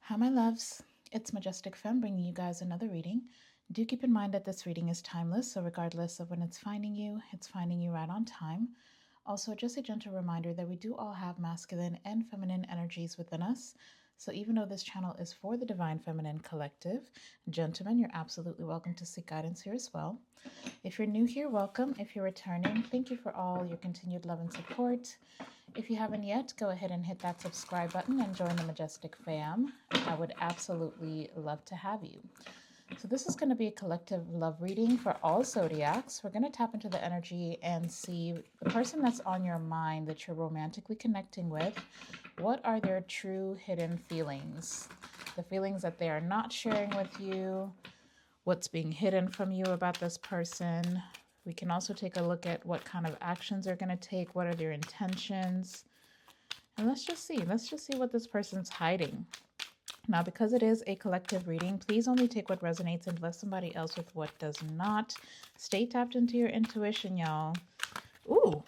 Hi, my loves. It's Majestic Femme bringing you guys another reading. Do keep in mind that this reading is timeless, so regardless of when it's finding you right on time. Also, just a gentle reminder that we do all have masculine and feminine energies within us. So even though this channel is for the Divine Feminine Collective, gentlemen, you're absolutely welcome to seek guidance here as well. If you're new here, welcome. If you're returning, thank you for all your continued love and support. If you haven't yet, go ahead and hit that subscribe button and join the Majestic Fam. I would absolutely love to have you. So this is going to be a collective love reading for all Zodiacs. We're going to tap into the energy and see the person that's on your mind that you're romantically connecting with. What are their true hidden feelings? The feelings that they are not sharing with you. What's being hidden from you about this person. We can also take a look at what kind of actions they're going to take. What are their intentions? And let's just see what this person's hiding. Now, because it is a collective reading, please only take what resonates and bless somebody else with what does not. Stay tapped into your intuition, y'all. Ooh,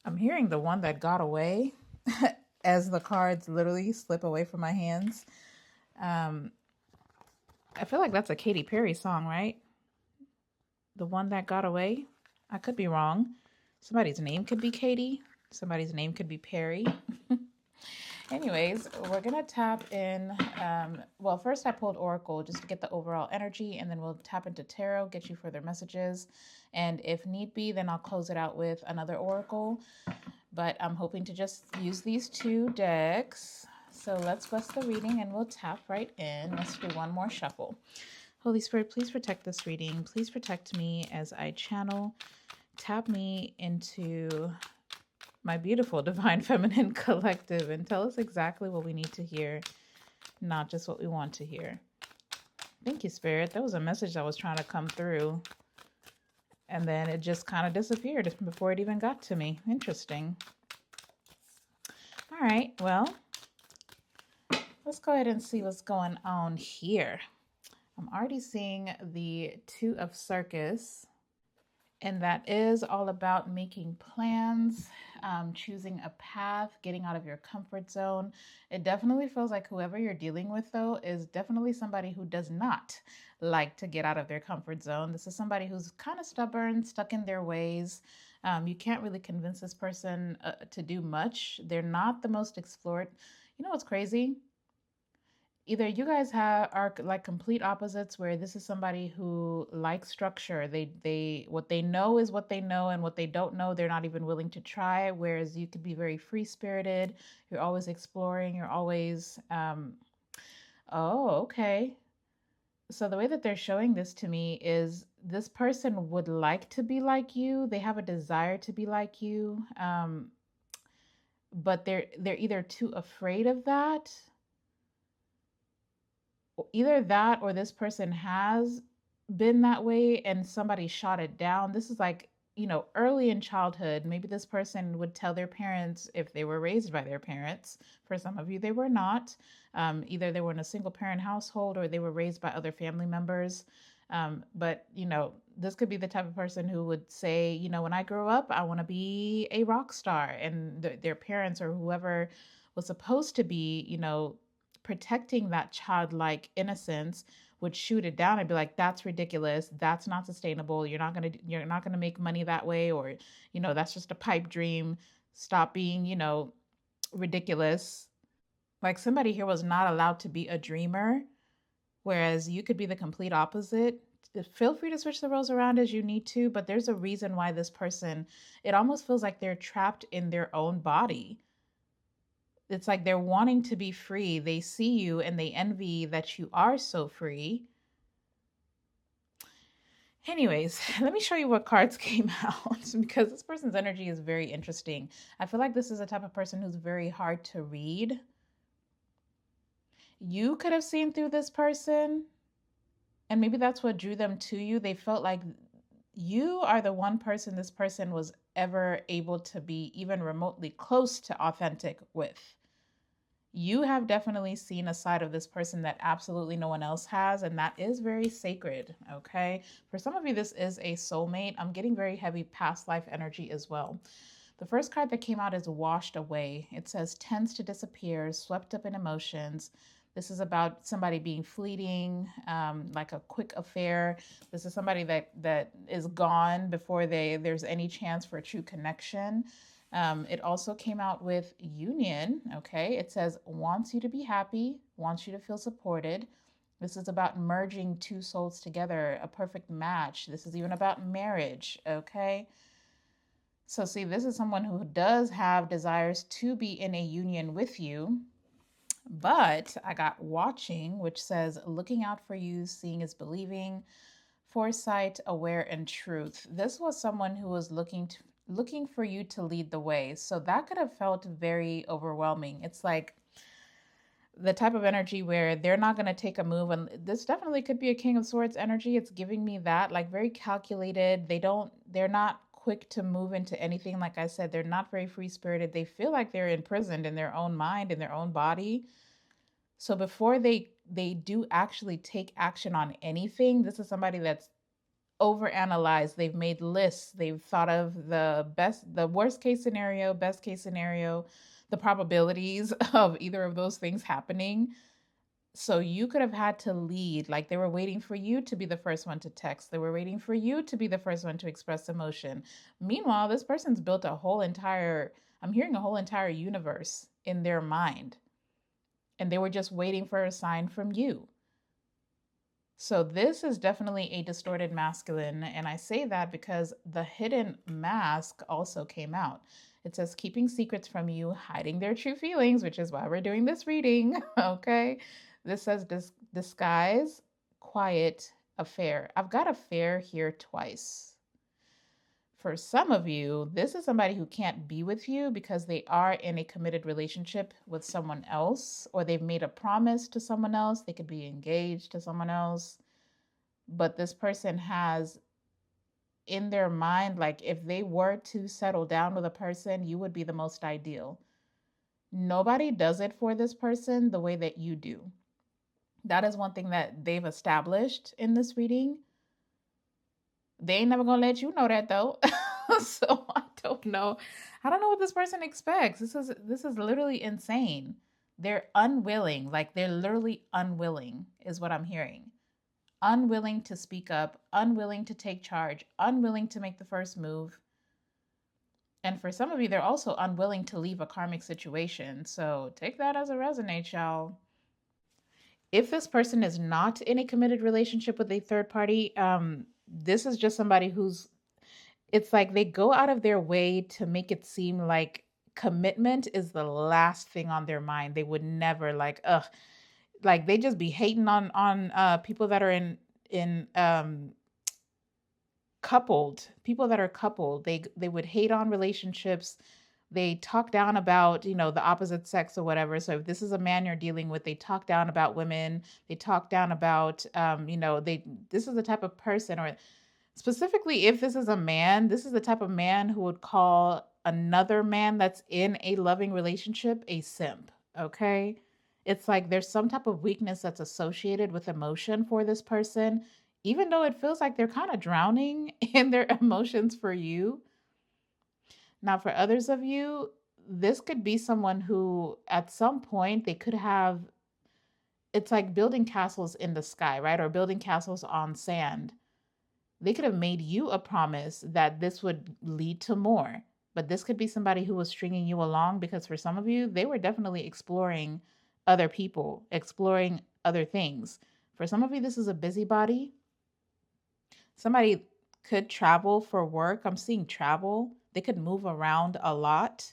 I'm hearing the one that got away as the cards literally slip away from my hands. I feel like that's a Katy Perry song, right? The one that got away. I could be wrong. Somebody's name could be Katy. Somebody's name could be Perry. Anyways, we're going to tap in. Well, first I pulled Oracle just to get the overall energy, and then we'll tap into Tarot, get you further messages. And if need be, then I'll close it out with another Oracle. But I'm hoping to just use these two decks. So let's bless the reading and we'll tap right in. Let's do one more shuffle. Holy Spirit, please protect this reading. Please protect me as I channel. Tap me into my beautiful Divine Feminine Collective and tell us exactly what we need to hear, not just what we want to hear. Thank you, Spirit. That was a message that was trying to come through, and then it just kind of disappeared before it even got to me. Interesting. All right, well, let's go ahead and see what's going on here. I'm already seeing the Two of Circus, and that is all about making plans, choosing a path, getting out of your comfort zone. It definitely feels like whoever you're dealing with, though, is definitely somebody who does not like to get out of their comfort zone. This is somebody who's kind of stubborn, stuck in their ways. You can't really convince this person to do much. They're not the most explored. You know what's crazy? Either you guys are like complete opposites, where this is somebody who likes structure. They what they know is what they know, and what they don't know they're not even willing to try. Whereas you could be very free spirited. You're always exploring. You're always oh, okay. So the way that they're showing this to me is this person would like to be like you. They have a desire to be like you, but they're either too afraid of that. Either that or this person has been that way and somebody shot it down. This is like, early in childhood. Maybe this person would tell their parents, if they were raised by their parents. For some of you, they were not. Either they were in a single parent household or they were raised by other family members. But, this could be the type of person who would say, when I grow up, I want to be a rock star. And their parents or whoever was supposed to be, protecting that childlike innocence would shoot it down and be like, that's ridiculous, that's not sustainable, you're not going to make money that way, or that's just a pipe dream, stop being ridiculous. Like, somebody here was not allowed to be a dreamer, whereas you could be the complete opposite. Feel free to switch the roles around as you need to, but there's a reason why this person, it almost feels like they're trapped in their own body. It's like they're wanting to be free. They see you and they envy that you are so free. Anyways, let me show you what cards came out, because this person's energy is very interesting. I feel like this is a type of person who's very hard to read. You could have seen through this person, and maybe that's what drew them to you. They felt like you are the one person this person was ever able to be even remotely close to authentic with. You have definitely seen a side of this person that absolutely no one else has, and that is very sacred, okay? For some of you, this is a soulmate. I'm getting very heavy past life energy as well. The first card that came out is washed away. It says tends to disappear, swept up in emotions. This is about somebody being fleeting, like a quick affair. This is somebody that is gone before there's any chance for a true connection. It also came out with union. Okay, it says wants you to be happy, wants you to feel supported. This is about merging two souls together, a perfect match. This is even about marriage. Okay. So, see, this is someone who does have desires to be in a union with you. But I got watching, which says looking out for you, seeing is believing, foresight, aware, and truth. This was someone who was looking for you to lead the way. So that could have felt very overwhelming. It's like the type of energy where they're not going to take a move, and this definitely could be a King of Swords energy. It's giving me that, like, very calculated. They're not quick to move into anything. Like I said, they're not very free spirited. They feel like they're imprisoned in their own mind, in their own body. So before they do actually take action on anything, this is somebody that's overanalyzed. They've made lists. They've thought of the worst case scenario, best case scenario, the probabilities of either of those things happening. So you could have had to lead, like they were waiting for you to be the first one to text. They were waiting for you to be the first one to express emotion. Meanwhile, this person's built I'm hearing a whole entire universe in their mind. And they were just waiting for a sign from you. So this is definitely a distorted masculine. And I say that because the hidden mask also came out. It says keeping secrets from you, hiding their true feelings, which is why we're doing this reading. Okay. This says disguise, quiet, affair. I've got affair here twice. For some of you, this is somebody who can't be with you because they are in a committed relationship with someone else, or they've made a promise to someone else. They could be engaged to someone else. But this person has in their mind, like, if they were to settle down with a person, you would be the most ideal. Nobody does it for this person the way that you do. That is one thing that they've established in this reading. They ain't never gonna let you know that though. So I don't know. I don't know what this person expects. This is literally insane. They're unwilling, like they're literally unwilling, is what I'm hearing. Unwilling to speak up, unwilling to take charge, unwilling to make the first move. And for some of you, they're also unwilling to leave a karmic situation. So take that as a resonate, y'all. If this person is not in a committed relationship with a third party, this is just somebody it's like they go out of their way to make it seem like commitment is the last thing on their mind. They would never, like they just be hating on people that are in coupled, people that are coupled. They would hate on relationships. They talk down about, the opposite sex or whatever. So if this is a man you're dealing with, they talk down about women. They talk down about, this is the type of person, or specifically if this is a man, this is the type of man who would call another man that's in a loving relationship a simp. Okay. It's like there's some type of weakness that's associated with emotion for this person, even though it feels like they're kind of drowning in their emotions for you. Now, for others of you, this could be someone who at some point they could have, it's like building castles in the sky, right? Or building castles on sand. They could have made you a promise that this would lead to more. But this could be somebody who was stringing you along, because for some of you, they were definitely exploring other people, exploring other things. For some of you, this is a busybody. Somebody could travel for work. I'm seeing travel. They could move around a lot.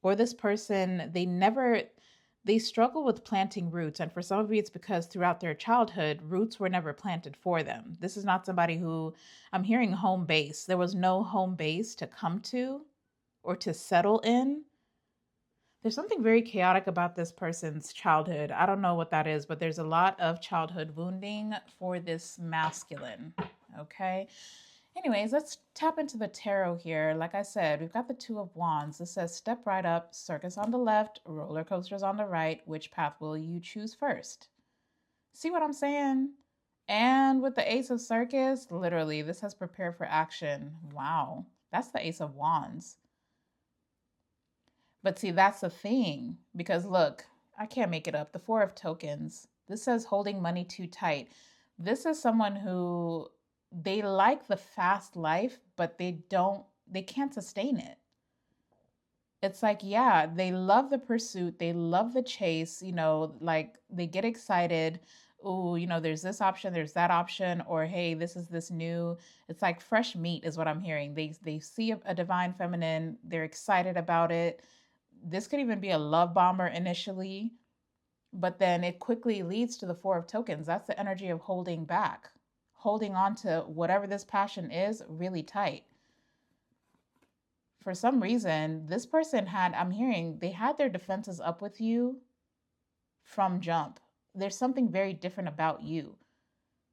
Or this person, they struggle with planting roots. And for some of you, it's because throughout their childhood, roots were never planted for them. This is not somebody who, I'm hearing home base. There was no home base to come to or to settle in. There's something very chaotic about this person's childhood. I don't know what that is, but there's a lot of childhood wounding for this masculine. Okay. Anyways, let's tap into the tarot here. Like I said, we've got the Two of Wands. This says step right up, circus on the left, roller coasters on the right. Which path will you choose first? See what I'm saying? And with the Ace of Circus, literally, this has prepare for action. Wow. That's the Ace of Wands. But see, that's the thing, because look, I can't make it up. The Four of Tokens. This says holding money too tight. This is someone who they like the fast life, but they can't sustain it. It's like, yeah, they love the pursuit, they love the chase, like they get excited. Oh, there's this option, there's that option, or hey, this is this new. It's like fresh meat is what I'm hearing. They see a divine feminine, they're excited about it. This could even be a love bomber initially, but then it quickly leads to the Four of Tokens. That's the energy of holding back, holding on to whatever this passion is really tight. For some reason, this person I'm hearing, they had their defenses up with you from jump. There's something very different about you.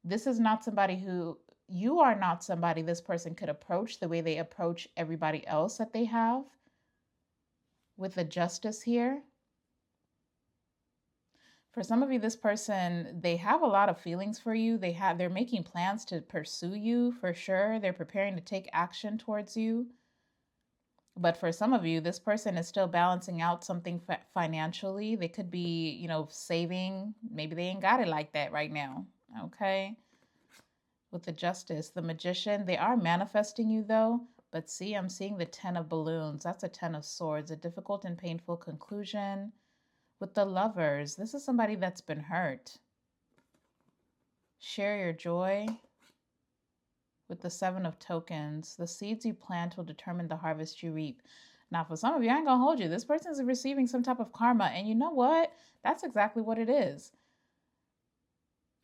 This is not somebody you are not somebody this person could approach the way they approach everybody else that they have. With the Justice here. For some of you, this person, they have a lot of feelings for you. They're making plans to pursue you for sure. They're preparing to take action towards you. But for some of you, this person is still balancing out something financially. They could be, saving. Maybe they ain't got it like that right now. Okay. With the Justice, the Magician, they are manifesting you though. But see, I'm seeing the 10 of Balloons. That's a 10 of Swords, a difficult and painful conclusion. With the Lovers, this is somebody that's been hurt. Share your joy. With the 7 of Tokens, the seeds you plant will determine the harvest you reap. Now, for some of you, I ain't gonna hold you. This person is receiving some type of karma, and you know what? That's exactly what it is.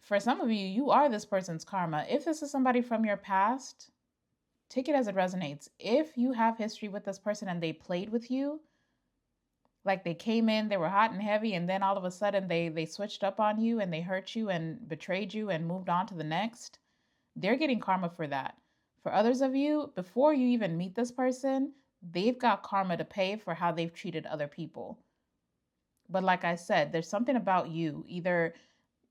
For some of you, you are this person's karma. If this is somebody from your past, take it as it resonates. If you have history with this person and they played with you, like they came in, they were hot and heavy, and then all of a sudden they switched up on you and they hurt you and betrayed you and moved on to the next, they're getting karma for that. For others of you, before you even meet this person, they've got karma to pay for how they've treated other people. But like I said, there's something about you. Either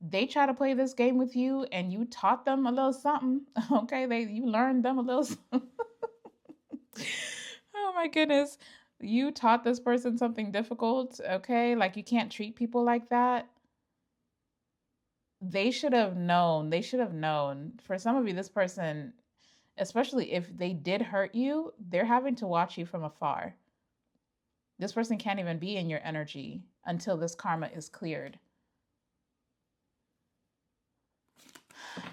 they try to play this game with you and you taught them a little something, okay? You learned them a little something. Oh my goodness. You taught this person something difficult, okay? Like you can't treat people like that. They should have known. They should have known. For some of you, this person, especially if they did hurt you, they're having to watch you from afar. This person can't even be in your energy until this karma is cleared.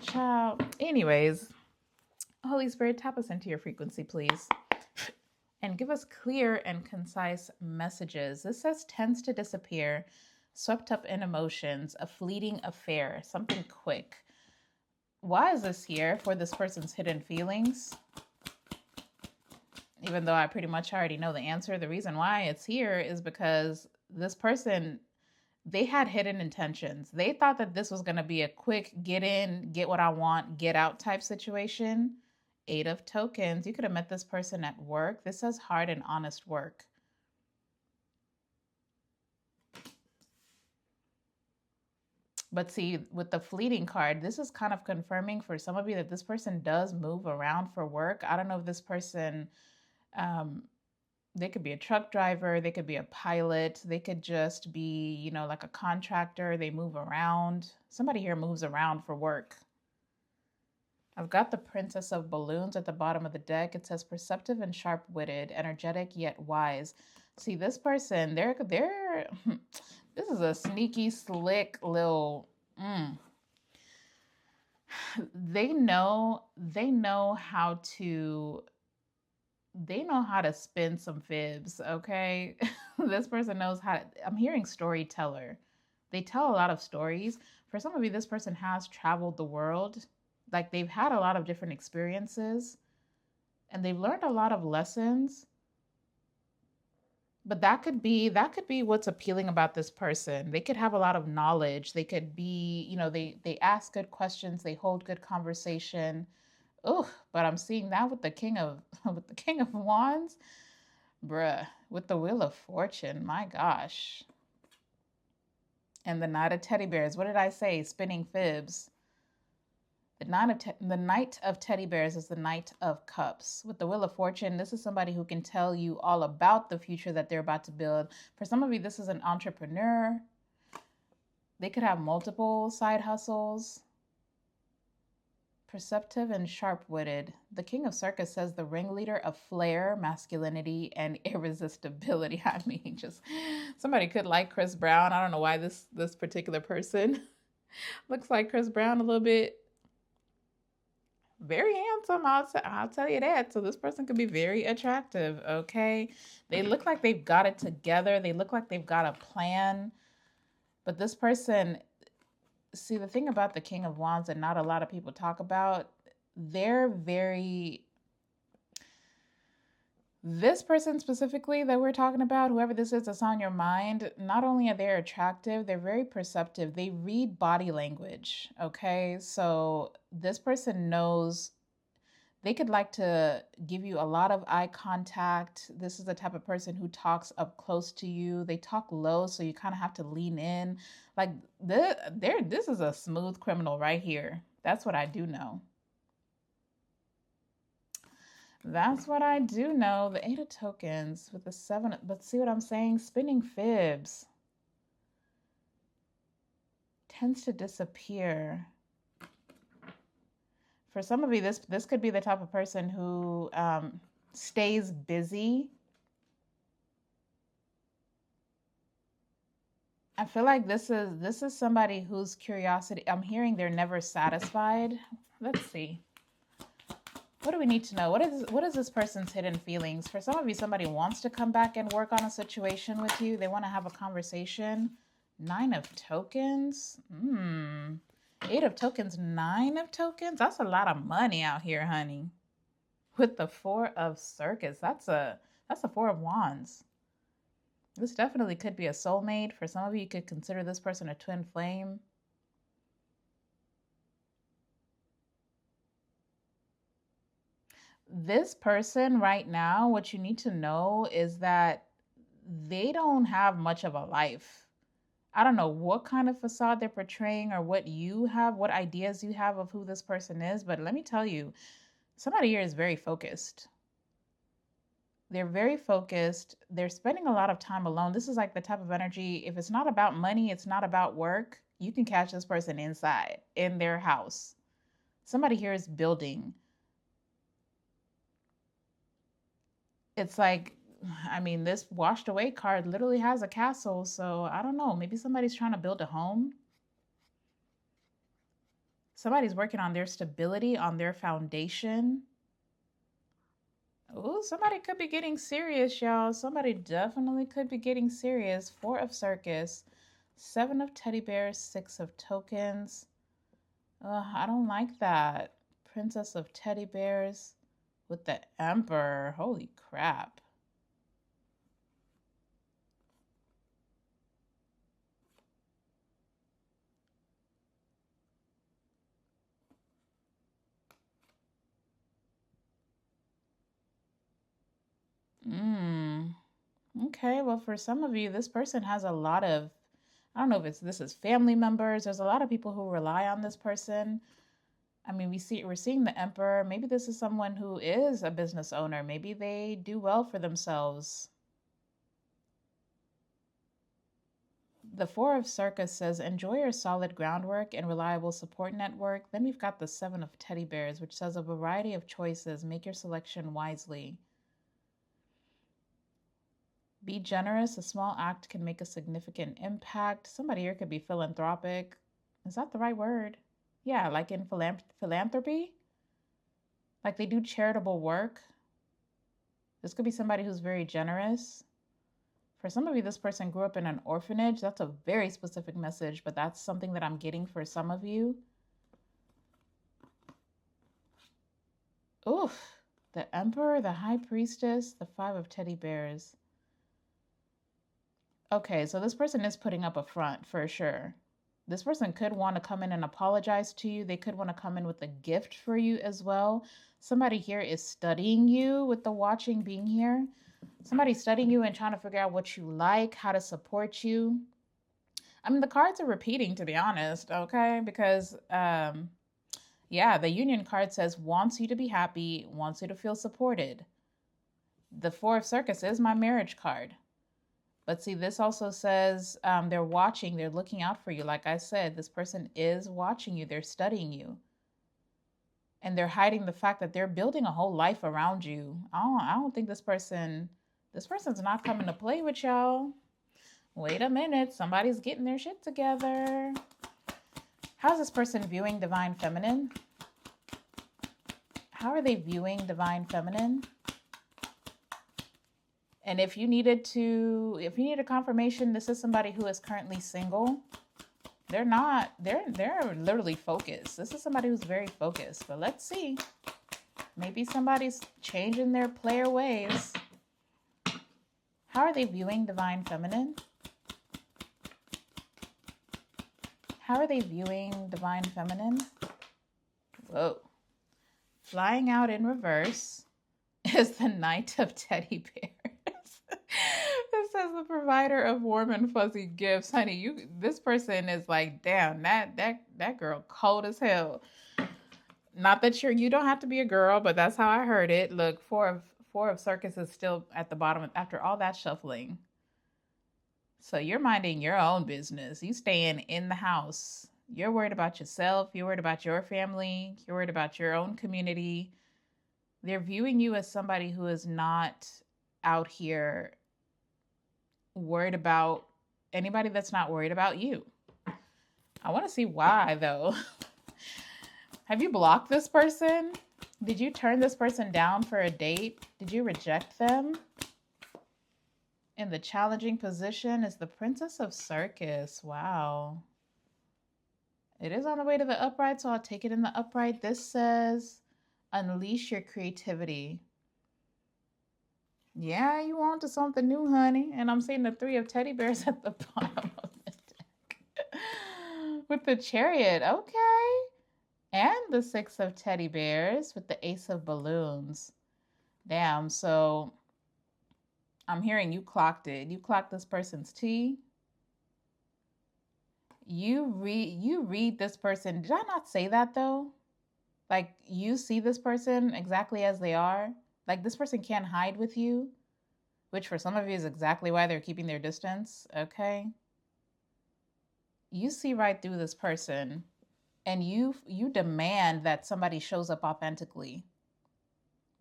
Child. Anyways, Holy Spirit, tap us into your frequency, please. And give us clear and concise messages. This says tends to disappear, swept up in emotions, a fleeting affair, something quick. Why is this here for this person's hidden feelings? Even though I pretty much already know the answer, the reason why it's here is because this person, they had hidden intentions. They thought that this was going to be a quick get in, get what I want, get out type situation. 8 of Tokens. You could have met this person at work. This says hard and honest work. But see, with the fleeting card, this is kind of confirming for some of you that this person does move around for work. I don't know if this person, they could be a truck driver, they could be a pilot, they could just be, like a contractor. They move around. Somebody here moves around for work. I've got the Princess of Balloons at the bottom of the deck. It says perceptive and sharp-witted, energetic yet wise. See, this person, they're this is a sneaky, slick little, they know how to spin some fibs, okay? This person knows I'm hearing storyteller. They tell a lot of stories. For some of you, this person has traveled the world. Like they've had a lot of different experiences and they've learned a lot of lessons. But that could be what's appealing about this person. They could have a lot of knowledge. They could be, they ask good questions. They hold good conversation. Oh, but I'm seeing that with the King of Wands, bruh, with the Wheel of Fortune. My gosh. And the Knight of Teddy Bears. What did I say? Spinning fibs. The The Knight of Teddy Bears is the Knight of Cups. With the Wheel of Fortune, this is somebody who can tell you all about the future that they're about to build. For some of you, this is an entrepreneur. They could have multiple side hustles. Perceptive and sharp-witted. The King of Circus says the ringleader of flair, masculinity, and irresistibility. I mean, just somebody could like Chris Brown. I don't know why this particular person looks like Chris Brown a little bit. Very handsome, I'll tell you that. So this person could be very attractive, okay? They look like they've got it together. They look like they've got a plan. But this person, see, the thing about the King of Wands that not a lot of people talk about, this person specifically that we're talking about, whoever this is that's on your mind, not only are they attractive, they're very perceptive. They read body language, okay? So this person knows they could like to give you a lot of eye contact. This is the type of person who talks up close to you. They talk low, so you kind of have to lean in. Like this is a smooth criminal right here. That's what I do know. That's what I do know. The 8 of Tokens with the 7, but see what I'm saying? Spinning fibs tends to disappear. For some of you, this could be the type of person who stays busy. I feel like this is somebody whose curiosity, I'm hearing they're never satisfied. Let's see. What do we need to know? What is this person's hidden feelings? For some of you, somebody wants to come back and work on a situation with you. They want to have a conversation. 9 of Tokens. 8 of Tokens, 9 of Tokens. That's a lot of money out here, honey. With the 4 of Circus, that's a 4 of Wands. This definitely could be a soulmate. For some of you, you could consider this person a twin flame. This person right now, what you need to know is that they don't have much of a life. I don't know what kind of facade they're portraying or what ideas you have of who this person is, but let me tell you, somebody here is very focused. They're very focused. They're spending a lot of time alone. This is like the type of energy, if it's not about money, it's not about work, you can catch this person inside, in their house. Somebody here is building. It's like, I mean, this washed away card literally has a castle. So I don't know. Maybe somebody's trying to build a home. Somebody's working on their stability, on their foundation. Oh, somebody could be getting serious, y'all. Somebody definitely could be getting serious. 4 of Circus, 7 of Teddy Bears, 6 of Tokens. I don't like that. Princess of Teddy Bears with the Emperor. Holy crap. Okay, well, for some of you, this person has a lot of, I don't know if this is family members. There's a lot of people who rely on this person. I mean, we're seeing the Emperor. Maybe this is someone who is a business owner. Maybe they do well for themselves. The 4 of Circus says, enjoy your solid groundwork and reliable support network. Then we've got the 7 of Teddy Bears, which says a variety of choices. Make your selection wisely. Be generous. A small act can make a significant impact. Somebody here could be philanthropic. Is that the right word? Yeah, like in philanthropy. Like they do charitable work. This could be somebody who's very generous. For some of you, this person grew up in an orphanage. That's a very specific message, but that's something that I'm getting for some of you. Oof. The Emperor, the High Priestess, the 5 of Teddy Bears. Okay, so this person is putting up a front for sure. This person could want to come in and apologize to you. They could want to come in with a gift for you as well. Somebody here is studying you with the watching being here. Somebody's studying you and trying to figure out what you like, how to support you. I mean, the cards are repeating, to be honest, okay? Because Yeah, the Union card says wants you to be happy, wants you to feel supported. The Four of Circus is my marriage card. But see, this also says they're watching, they're looking out for you. Like I said, this person is watching you, they're studying you. And they're hiding the fact that they're building a whole life around you. I don't think this person's not coming to play with y'all. Wait a minute, somebody's getting their shit together. How's this person viewing divine feminine? How are they viewing divine feminine? And if you need a confirmation, this is somebody who is currently single. They're literally focused. This is somebody who's very focused, but let's see. Maybe somebody's changing their player ways. How are they viewing divine feminine? How are they viewing divine feminine? Whoa. Flying out in reverse is the Knight of Teddy Bears. It says the provider of warm and fuzzy gifts. Honey, this person is like, damn, that girl cold as hell. Not that you don't have to be a girl, but that's how I heard it. Look, four of circus is still at the bottom after all that shuffling. So you're minding your own business. You staying in the house. You're worried about yourself. You're worried about your family. You're worried about your own community. They're viewing you as somebody who is not out here worried about anybody that's not worried about you. I want to see why, though. Have you blocked this person? Did you turn this person down for a date? Did you reject them? In the challenging position is the Princess of Circus. Wow. It is on the way to the upright, so I'll take it in the upright. This says, unleash your creativity. Yeah, you on to something new, honey. And I'm seeing the Three of Teddy Bears at the bottom of the deck. With the Chariot, okay. And the Six of Teddy Bears with the Ace of Balloons. Damn, so I'm hearing you clocked it. You clocked this person's tea. You read this person. Did I not say that though? Like, you see this person exactly as they are. Like, this person can't hide with you, which for some of you is exactly why they're keeping their distance, okay? You see right through this person, and you demand that somebody shows up authentically.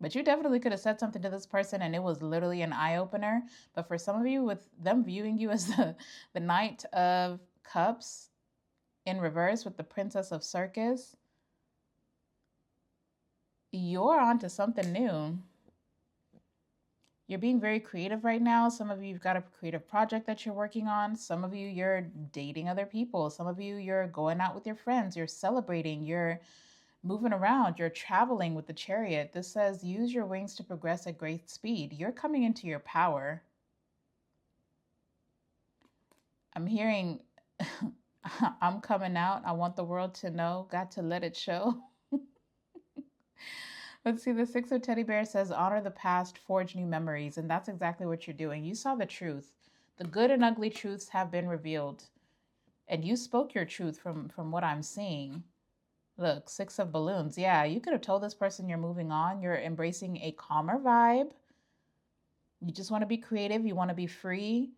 But you definitely could have said something to this person and it was literally an eye-opener. But for some of you, with them viewing you as the Knight of Cups in reverse with the Princess of Circus, you're onto something new. You're being very creative right now. Some of you, you've got a creative project that you're working on. Some of you, you're dating other people. Some of you, you're going out with your friends. You're celebrating. You're moving around. You're traveling with the Chariot. This says, use your wings to progress at great speed. You're coming into your power. I'm hearing, I'm coming out. I want the world to know. Got to let it show. Let's see, the Six of Teddy Bears says, honor the past, forge new memories. And that's exactly what you're doing. You saw the truth. The good and ugly truths have been revealed. And you spoke your truth from what I'm seeing. Look, Six of Balloons. Yeah, you could have told this person you're moving on. You're embracing a calmer vibe. You just want to be creative. You want to be free.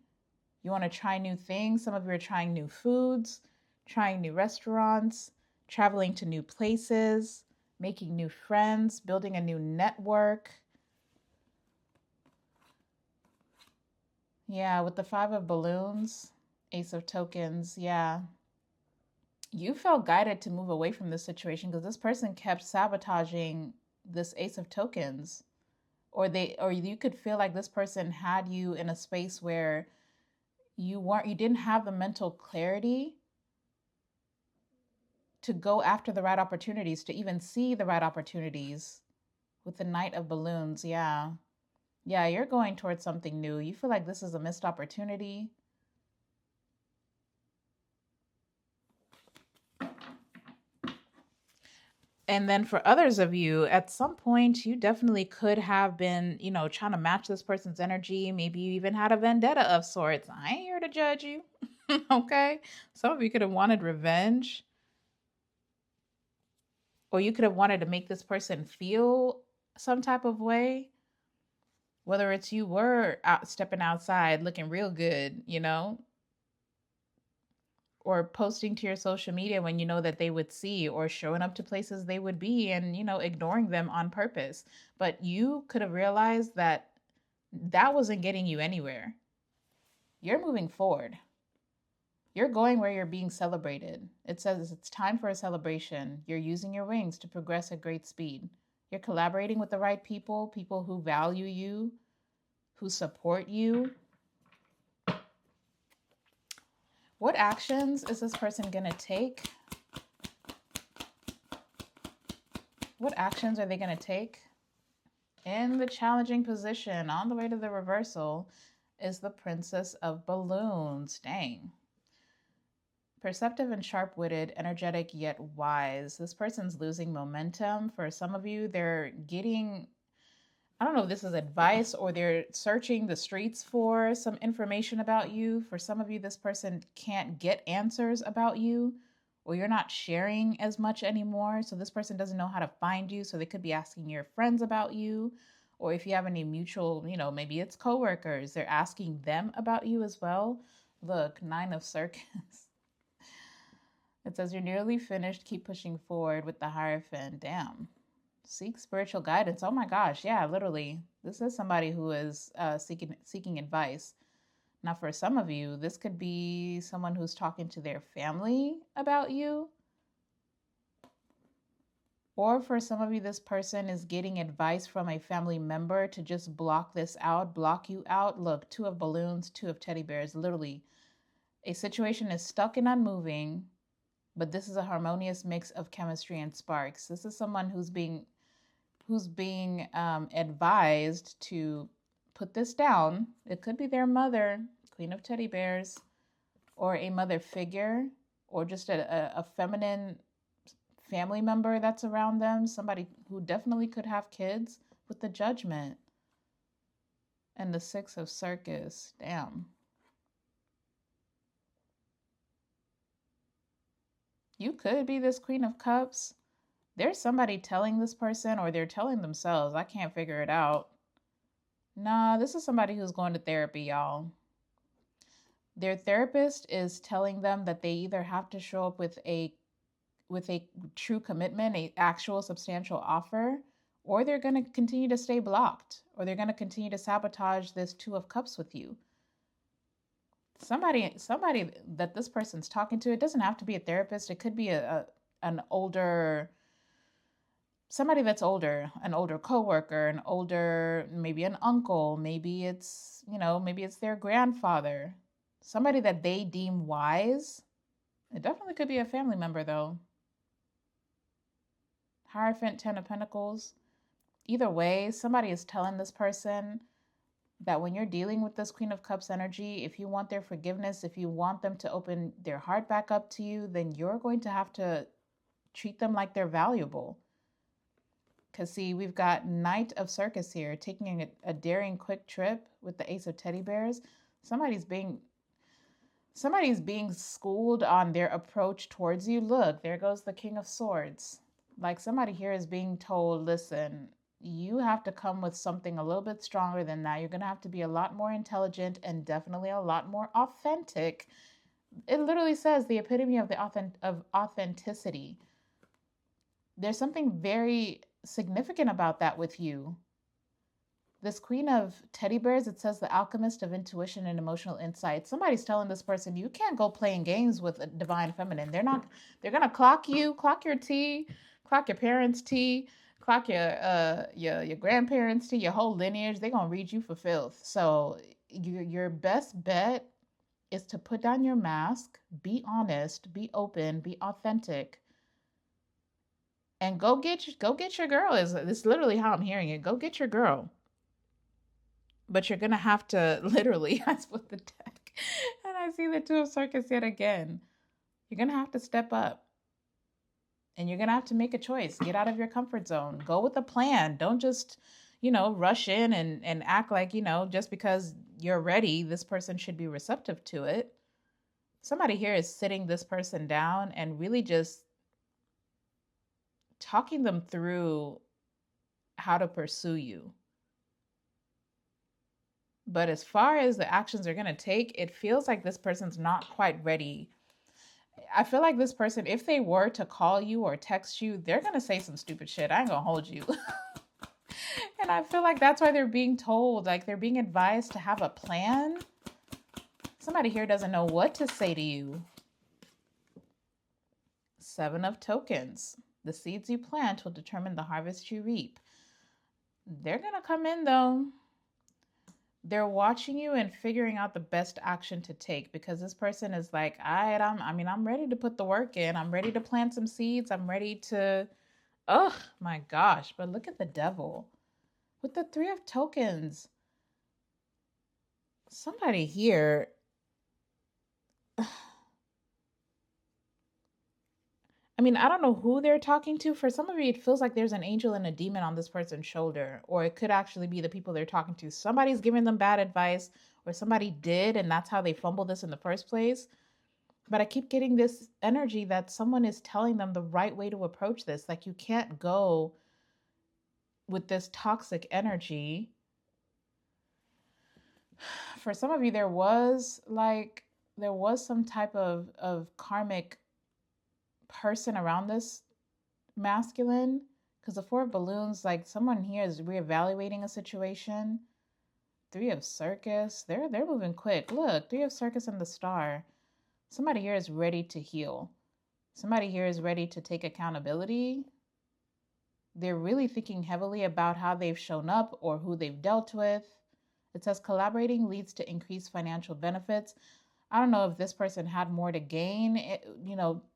You want to try new things. Some of you are trying new foods, trying new restaurants, traveling to new places, making new friends, building a new network. Yeah, with the Five of Balloons, Ace of Tokens, yeah. You felt guided to move away from this situation because this person kept sabotaging this Ace of Tokens. Or you could feel like this person had you in a space where you didn't have the mental clarity to go after the right opportunities, to even see the right opportunities. With the Knight of Balloons, yeah. Yeah, you're going towards something new. You feel like this is a missed opportunity. And then for others of you, at some point, you definitely could have been, trying to match this person's energy. Maybe you even had a vendetta of sorts. I ain't here to judge you. Okay? Some of you could have wanted revenge. Or you could have wanted to make this person feel some type of way, whether it's you were out stepping outside looking real good, or posting to your social media when you know that they would see, or showing up to places they would be and, ignoring them on purpose. But you could have realized that that wasn't getting you anywhere. You're moving forward. You're going where you're being celebrated. It says it's time for a celebration. You're using your wings to progress at great speed. You're collaborating with the right people, people who value you, who support you. What actions is this person going to take? What actions are they going to take? In the challenging position, on the way to the reversal, is the Princess of Balloons. Dang. Perceptive and sharp-witted, energetic yet wise. This person's losing momentum. For some of you, they're getting, I don't know if this is advice or they're searching the streets for some information about you. For some of you, this person can't get answers about you, or you're not sharing as much anymore. So this person doesn't know how to find you. So they could be asking your friends about you, or if you have any mutual, maybe it's coworkers, they're asking them about you as well. Look, 9 of Circus. It says you're nearly finished. Keep pushing forward with the Hierophant. Damn. Seek spiritual guidance. Oh my gosh. Yeah, literally. This is somebody who is seeking advice. Now, for some of you, this could be someone who's talking to their family about you. Or for some of you, this person is getting advice from a family member to just block this out, block you out. Look, 2 of balloons, 2 of teddy bears. Literally, a situation is stuck and unmoving. But this is a harmonious mix of chemistry and sparks. This is someone who's being advised to put this down. It could be their mother, Queen of Teddy Bears, or a mother figure, or just a feminine family member that's around them. Somebody who definitely could have kids, with the Judgment and the 6 of Circus. Damn. You could be this Queen of Cups. There's somebody telling this person, or they're telling themselves, I can't figure it out. Nah, this is somebody who's going to therapy, y'all. Their therapist is telling them that they either have to show up with a true commitment, an actual substantial offer, or they're going to continue to stay blocked, or they're going to continue to sabotage this 2 of Cups with you. Somebody that this person's talking to, it doesn't have to be a therapist. It could be an older, somebody that's older, an older coworker, an older, maybe an uncle, maybe it's their grandfather, somebody that they deem wise. It definitely could be a family member though. Hierophant, 10 of Pentacles. Either way, somebody is telling this person that when you're dealing with this Queen of Cups energy, if you want their forgiveness, if you want them to open their heart back up to you, then you're going to have to treat them like they're valuable. Because see, we've got Knight of Circus here, taking a daring quick trip with the Ace of Teddy Bears. Somebody's being schooled on their approach towards you. Look, there goes the King of Swords. Like somebody here is being told, listen, you have to come with something a little bit stronger than that. You're going to have to be a lot more intelligent and definitely a lot more authentic. It literally says the epitome of authenticity. There's something very significant about that with you. This Queen of Teddy Bears, it says the alchemist of intuition and emotional insight. Somebody's telling this person, you can't go playing games with a divine feminine. They're going to clock you, clock your tea, clock your parents' tea, clock your grandparents' tea, your whole lineage. They're going to read you for filth. So your best bet is to put down your mask, be honest, be open, be authentic, and go get your girl. Is literally how I'm hearing it. Go get your girl. But you're going to have to literally, I split the deck, and I see the 2 of Circus yet again. You're going to have to step up. And you're going to have to make a choice. Get out of your comfort zone. Go with a plan. Don't just, rush in and act like, just because you're ready, this person should be receptive to it. Somebody here is sitting this person down and really just talking them through how to pursue you. But as far as the actions they're going to take, it feels like this person's not quite ready. I feel like this person, if they were to call you or text you, they're going to say some stupid shit. I ain't going to hold you. And I feel like that's why they're being told, like they're being advised to have a plan. Somebody here doesn't know what to say to you. 7 of tokens. The seeds you plant will determine the harvest you reap. They're going to come in though. They're watching you and figuring out the best action to take, because this person is like, I'm ready to put the work in. I'm ready to plant some seeds. I'm ready to, oh my gosh. But look at the devil with the 3 of tokens. Somebody here, I don't know who they're talking to. For some of you, it feels like there's an angel and a demon on this person's shoulder, or it could actually be the people they're talking to. Somebody's giving them bad advice, or somebody did, and that's how they fumbled this in the first place. But I keep getting this energy that someone is telling them the right way to approach this. Like, you can't go with this toxic energy. For some of you, there was some type of karmic person around this masculine, because the 4 of balloons, like someone here is reevaluating a situation. 3 of circus, they're moving quick. Look, 3 of circus and the star. Somebody here is ready to heal. Somebody here is ready to take accountability. They're really thinking heavily about how they've shown up or who they've dealt with. It says collaborating leads to increased financial benefits. I don't know if this person had more to gain.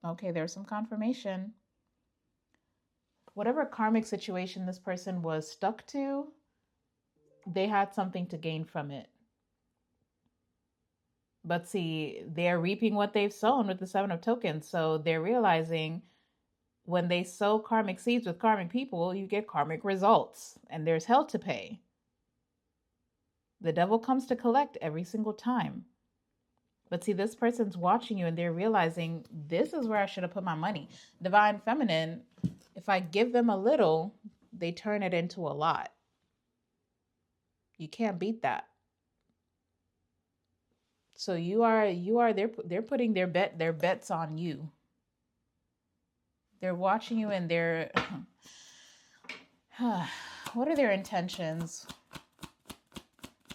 Okay, there's some confirmation. Whatever karmic situation this person was stuck to, they had something to gain from it. But see, they're reaping what they've sown with the 7 of tokens. So they're realizing when they sow karmic seeds with karmic people, you get karmic results, and there's hell to pay. The devil comes to collect every single time. But see, this person's watching you and they're realizing this is where I should have put my money. Divine feminine, if I give them a little, they turn it into a lot. You can't beat that. So they're putting their bets on you. They're watching you and they're what are their intentions?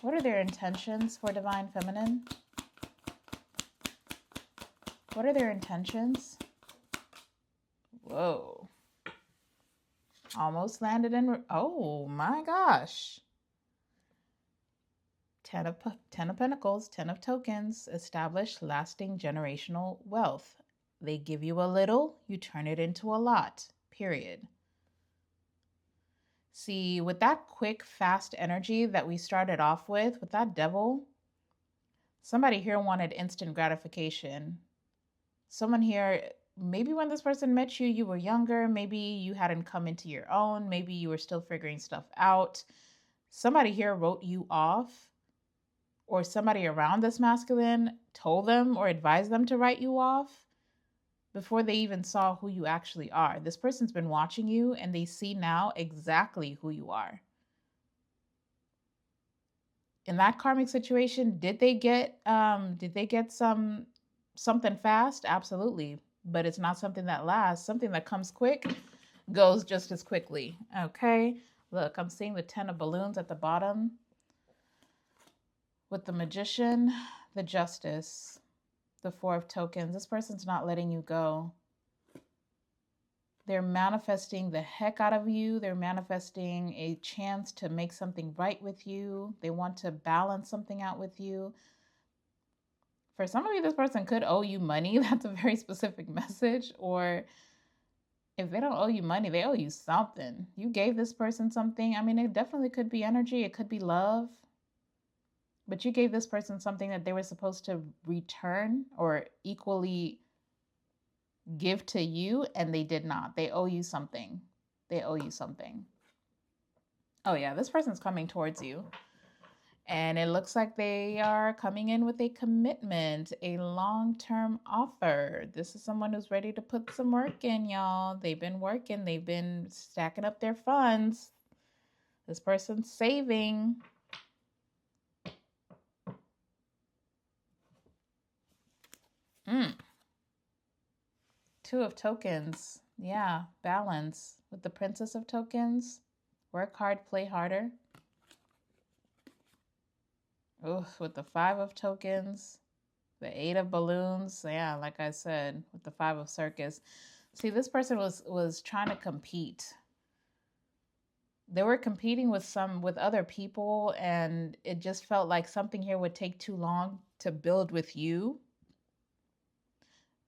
What are their intentions for divine feminine? What are their intentions? Whoa. Almost landed in, oh my gosh. 10 of Pentacles, 10 of tokens, establish lasting generational wealth. They give you a little, you turn it into a lot, period. See, with that quick, fast energy that we started off with that devil, somebody here wanted instant gratification. Someone here, maybe when this person met you, you were younger. Maybe you hadn't come into your own. Maybe you were still figuring stuff out. Somebody here wrote you off, or somebody around this masculine told them or advised them to write you off before they even saw who you actually are. This person's been watching you and they see now exactly who you are. In that karmic situation, did they get something fast? Absolutely. But it's not something that lasts. Something that comes quick goes just as quickly. Okay. Look, I'm seeing the 10 of balloons at the bottom. With the magician, the justice, the 4 of tokens. This person's not letting you go. They're manifesting the heck out of you. They're manifesting a chance to make something right with you. They want to balance something out with you. For some of you, this person could owe you money. That's a very specific message. Or if they don't owe you money, they owe you something. You gave this person something. It definitely could be energy. It could be love. But you gave this person something that they were supposed to return or equally give to you, and they did not. They owe you something. They owe you something. Oh yeah, this person's coming towards you. And it looks like they are coming in with a commitment, a long-term offer. This is someone who's ready to put some work in, y'all. They've been working. They've been stacking up their funds. This person's saving. Two of Tokens. Yeah, balance. With the Princess of Tokens. Work hard, play harder. With the Five of Tokens, the Eight of Balloons. Yeah, like I said, with the Five of Circus. See, this person was trying to compete. They were competing with other people, and it just felt like something here would take too long to build with you.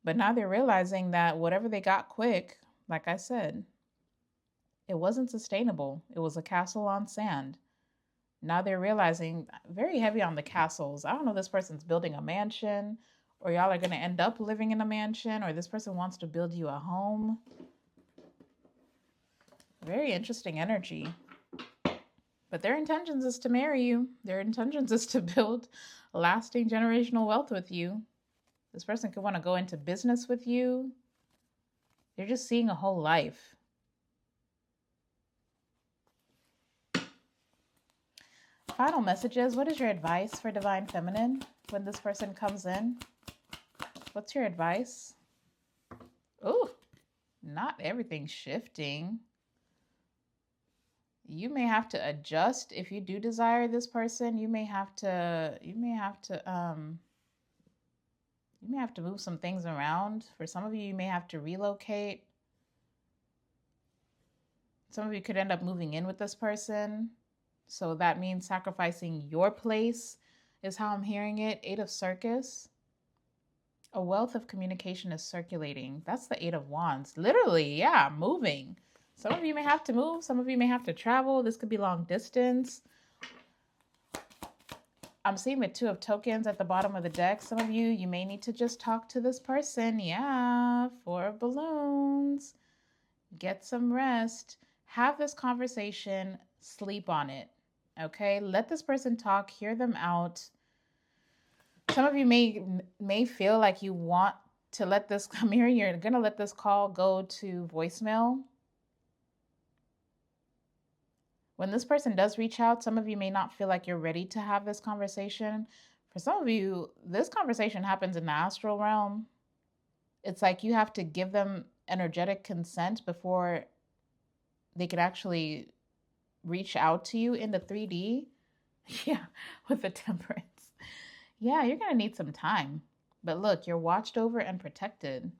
But now they're realizing that whatever they got quick, like I said, it wasn't sustainable. It was a castle on sand. Now they're realizing, very heavy on the castles. I don't know if this person's building a mansion, or y'all are going to end up living in a mansion, or this person wants to build you a home. Very interesting energy. But their intentions is to marry you. Their intentions is to build lasting generational wealth with you. This person could want to go into business with you. They're just seeing a whole life. Final messages. What is your advice for Divine Feminine when this person comes in? What's your advice? Oh, not everything's shifting. You may have to adjust if you do desire this person. You may have to move some things around. For some of you, you may have to relocate. Some of you could end up moving in with this person. So that means sacrificing your place is how I'm hearing it. Eight of Circus. A wealth of communication is circulating. That's the Eight of Wands. Literally, yeah, moving. Some of you may have to move. Some of you may have to travel. This could be long distance. I'm seeing the Two of Tokens at the bottom of the deck. Some of you may need to just talk to this person. Yeah, Four of Balloons. Get some rest. Have this conversation. Sleep on it. Okay? Let this person talk. Hear them out. Some of you may feel like you want to let this come here. You're going to let this call go to voicemail. When this person does reach out, some of you may not feel like you're ready to have this conversation. For some of you, this conversation happens in the astral realm. It's like you have to give them energetic consent before they can actually reach out to you in the 3D. Yeah, with the Temperance. Yeah, you're going to need some time. But look, you're watched over and protected.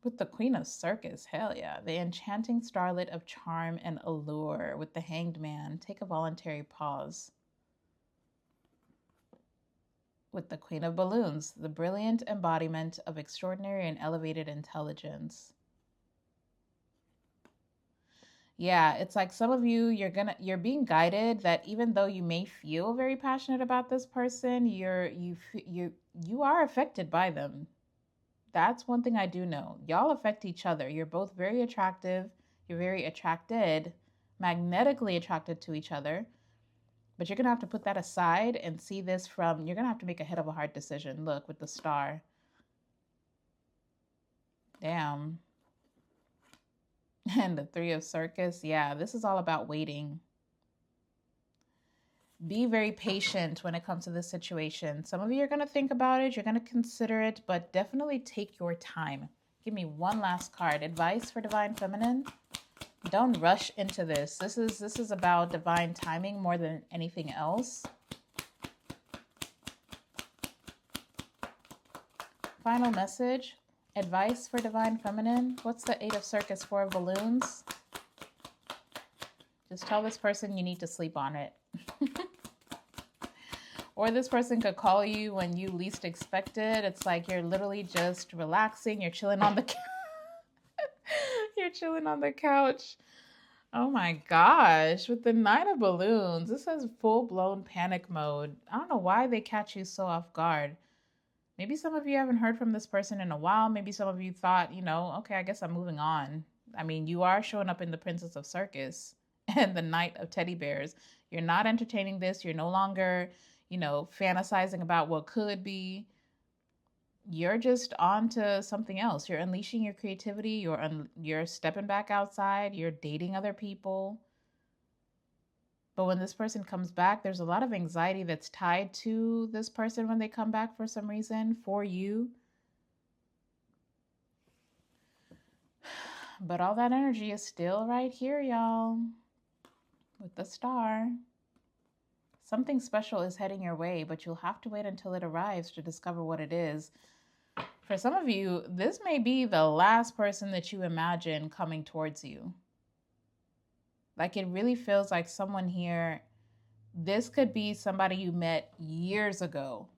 With the Queen of Circus, hell yeah. The enchanting starlet of charm and allure. With the Hanged Man, take a voluntary pause. With the Queen of Balloons, the brilliant embodiment of extraordinary and elevated intelligence. Yeah, it's like some of you, you're being guided that even though you may feel very passionate about this person, you are affected by them. That's one thing I do know. Y'all affect each other. You're both very attractive. You're very attracted, magnetically attracted to each other. But you're going to have to put that aside and see this from, you're going to have to make a head of a heart decision. Look, with the Star. Damn. And the Three of Circus. Yeah, this is all about waiting. Be very patient when it comes to this situation. Some of you are going to think about it. You're going to consider it, but definitely take your time. Give me one last card. Advice for Divine Feminine. Don't rush into this. This is about divine timing more than anything else. Final message. Advice for Divine Feminine. What's the Eight of Circus, Four of Balloons? Just tell this person you need to sleep on it. Or this person could call you when you least expect it. It's like you're literally just relaxing. You're chilling on the couch. You're chilling on the couch. Oh my gosh. With the Nine of Balloons, this is full-blown panic mode. I don't know why they catch you so off guard. Maybe some of you haven't heard from this person in a while. Maybe some of you thought, okay, I guess I'm moving on. I mean, you are showing up in the Princess of Circus and the Knight of Teddy Bears. You're not entertaining this. You're no longer, fantasizing about what could be. You're just on to something else. You're unleashing your creativity. You're stepping back outside. You're dating other people. But when this person comes back, there's a lot of anxiety that's tied to this person when they come back for some reason for you. But all that energy is still right here, y'all, with the star. Something special is heading your way, but you'll have to wait until it arrives to discover what it is. For some of you, this may be the last person that you imagine coming towards you. Like, it really feels like someone here, this could be somebody you met years ago.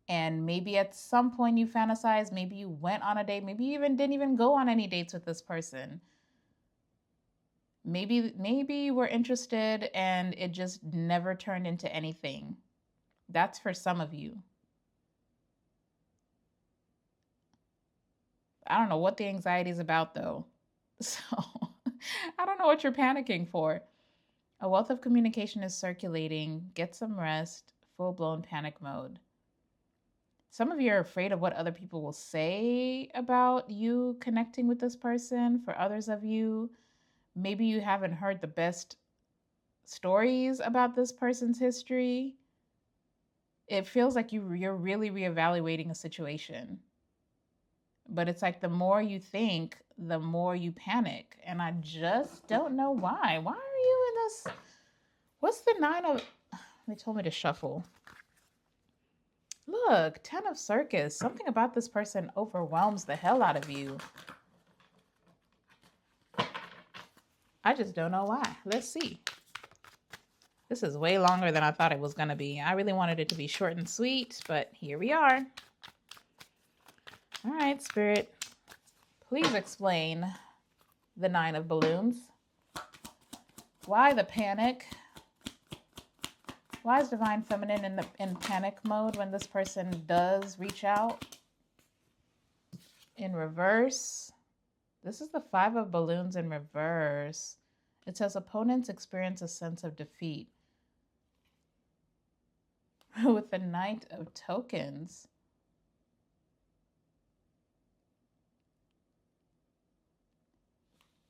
And maybe at some point you fantasized, maybe you went on a date, maybe you didn't even go on any dates with this person. Maybe you were interested and it just never turned into anything. That's for some of you. I don't know what the anxiety is about, though. So I don't know what you're panicking for. A wealth of communication is circulating. Get some rest. Full-blown panic mode. Some of you are afraid of what other people will say about you connecting with this person. For others of you, maybe you haven't heard the best stories about this person's history. It feels like you're really reevaluating a situation. But it's like the more you think, the more you panic. And I just don't know why. Why are you in this? What's the 9 of... They told me to shuffle. Look, 10 of Circus. Something about this person overwhelms the hell out of you. I just don't know why. Let's see. This is way longer than I thought it was going to be. I really wanted it to be short and sweet, but here we are. All right, Spirit, please explain the 9 of balloons. Why the panic? Why is Divine Feminine in panic mode when this person does reach out? In reverse, this is the 5 of balloons in reverse. It says opponents experience a sense of defeat. With the Knight of Tokens.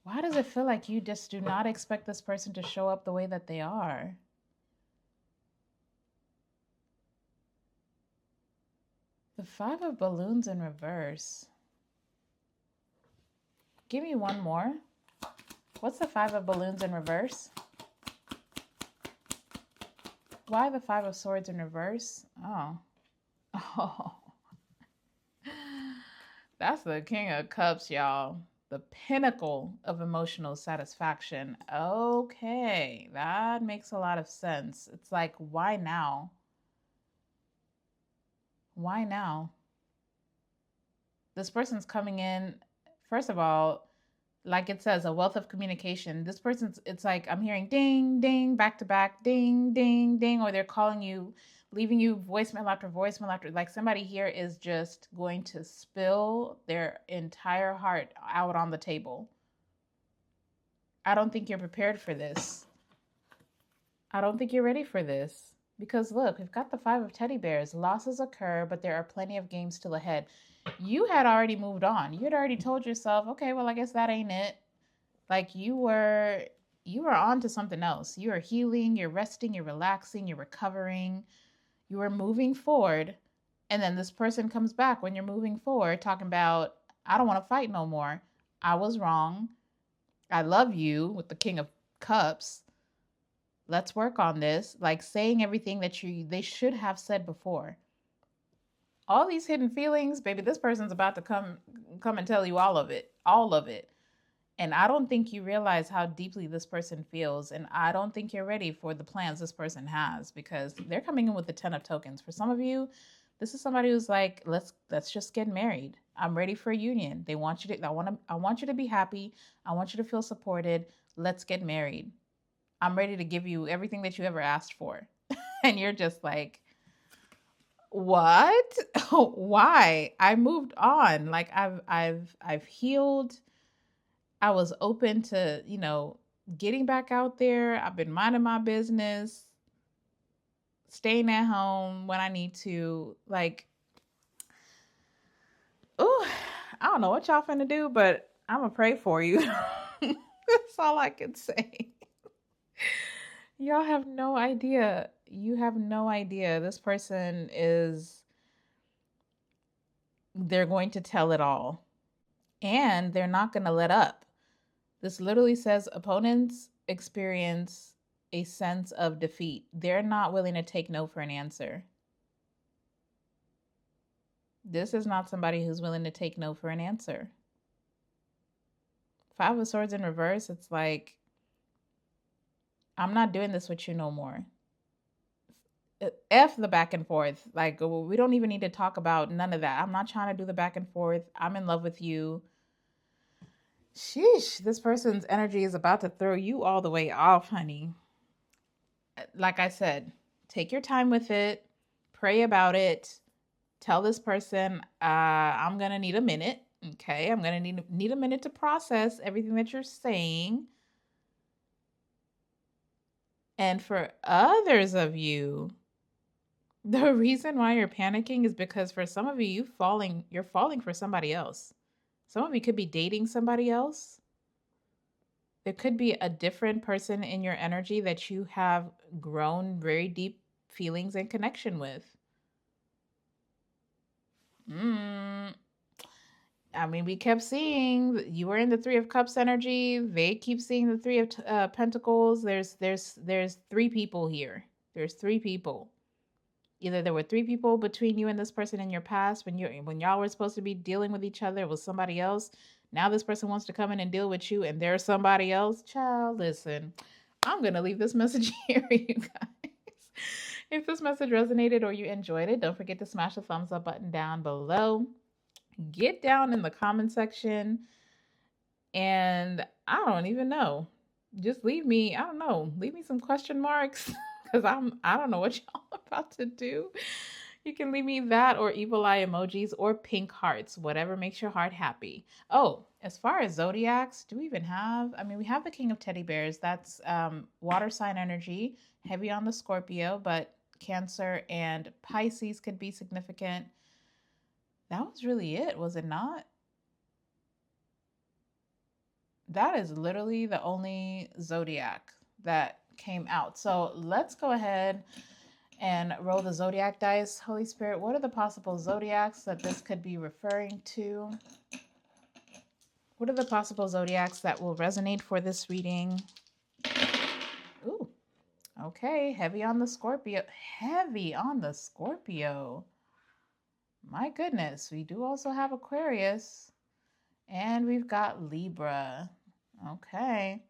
Why does it feel like you just do not expect this person to show up the way that they are? The 5 of balloons in reverse. Give me one more. What's the 5 of balloons in reverse? Why the 5 of swords in reverse? Oh. That's the King of Cups, y'all. The pinnacle of emotional satisfaction. Okay, that makes a lot of sense. It's like, why now? Why now? This person's coming in, first of all, like it says, a wealth of communication. This person's, it's like, I'm hearing ding, ding, back to back, ding, ding, ding, or they're calling you, leaving you voicemail after voicemail after, like somebody here is just going to spill their entire heart out on the table. I don't think you're prepared for this. I don't think you're ready for this. Because look, we've got the 5 of teddy bears. Losses occur, but there are plenty of games still ahead. You had already moved on. You had already told yourself, okay, well, I guess that ain't it. Like you were on to something else. You are healing, you're resting, you're relaxing, you're recovering. You are moving forward. And then this person comes back when you're moving forward talking about, I don't want to fight no more. I was wrong. I love you with the King of Cups. Let's work on this. Like saying everything that they should have said before. All these hidden feelings, baby, this person's about to come and tell you all of it. All of it. And I don't think you realize how deeply this person feels. And I don't think you're ready for the plans this person has because they're coming in with the 10 of tokens. For some of you, this is somebody who's like, let's just get married. I'm ready for a union. They want you to, I want you to be happy. I want you to feel supported. Let's get married. I'm ready to give you everything that you ever asked for. And you're just like, what? Why? I moved on. Like I've healed. I was open to, getting back out there. I've been minding my business, staying at home when I need to. Like, oh, I don't know what y'all finna do, but I'm gonna pray for you. That's all I can say. Y'all have no idea. You have no idea. This person is, they're going to tell it all. And they're not going to let up. This literally says opponents experience a sense of defeat. They're not willing to take no for an answer. This is not somebody who's willing to take no for an answer. Five of Swords in reverse, it's like, I'm not doing this with you no more. F the back and forth. Like, we don't even need to talk about none of that. I'm not trying to do the back and forth. I'm in love with you. Sheesh, this person's energy is about to throw you all the way off, honey. Like I said, take your time with it. Pray about it. Tell this person, I'm going to need a minute. Okay, I'm going to need a minute to process everything that you're saying. And for others of you, the reason why you're panicking is because for some of you, you're falling for somebody else. Some of you could be dating somebody else. There could be a different person in your energy that you have grown very deep feelings and connection with. I mean, we kept seeing you were in the Three of Cups energy. They keep seeing the Three of Pentacles. There's three people here. There's three people. Either there were three people between you and this person in your past when y'all were supposed to be dealing with each other. It was somebody else. Now this person wants to come in and deal with you, and there's somebody else. Child, listen, I'm gonna leave this message here, you guys. If this message resonated or you enjoyed it, don't forget to smash the thumbs up button down below. Get down in the comment section, and I don't even know. Just leave me, I don't know, leave me some question marks because I don't know what y'all about to do. You can leave me that or evil eye emojis or pink hearts, whatever makes your heart happy. Oh, as far as zodiacs, do we even have? I mean, we have the King of Teddy Bears. That's water sign energy, heavy on the Scorpio, but Cancer and Pisces could be significant. That was really it, was it not? That is literally the only zodiac that came out. So let's go ahead and roll the zodiac dice. Holy Spirit, what are the possible zodiacs that this could be referring to? What are the possible zodiacs that will resonate for this reading? Ooh, okay, heavy on the Scorpio. Heavy on the Scorpio. My goodness, we do also have Aquarius. And we've got Libra. Okay.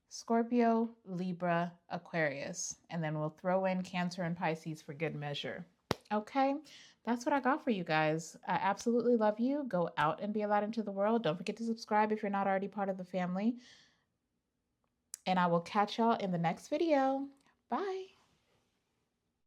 Scorpio, Libra, Aquarius. And then we'll throw in Cancer and Pisces for good measure. Okay. That's what I got for you guys. I absolutely love you. Go out and be a light into the world. Don't forget to subscribe if you're not already part of the family. And I will catch y'all in the next video. Bye.